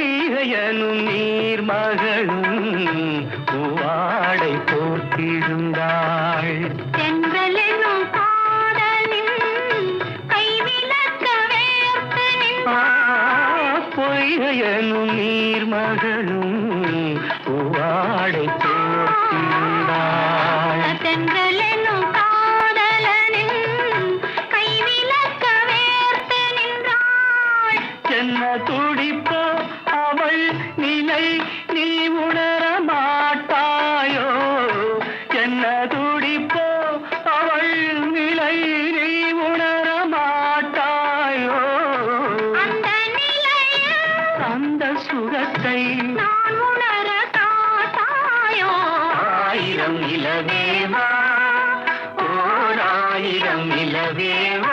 பொய்கையனும் நீர் மகளும் பூவாடை போர்த்திருந்தாள். தென்றலெனும் காதலில் கைவிளக்க வேர்த்து நின்றாள். பொய்கையனும் நீர் மகளும் பூவாடை போர்த்திருந்தாள். தென்றலெனும் காதலனில் கைவிளக்க வேர்த்து நின்றாள். என்ன துடிப்போ அவள் நிலை நீ உணர மாட்டாயோ? என்ன துடிப்போ அவள் நிலை நீ உணர மாட்டாயோ? அந்த நிலையில் அந்த சுகத்தை நான் உணர காட்டாயோ? ஆயிரம் இலவேவா, ஓர் ஆயிரம் இலவேவா.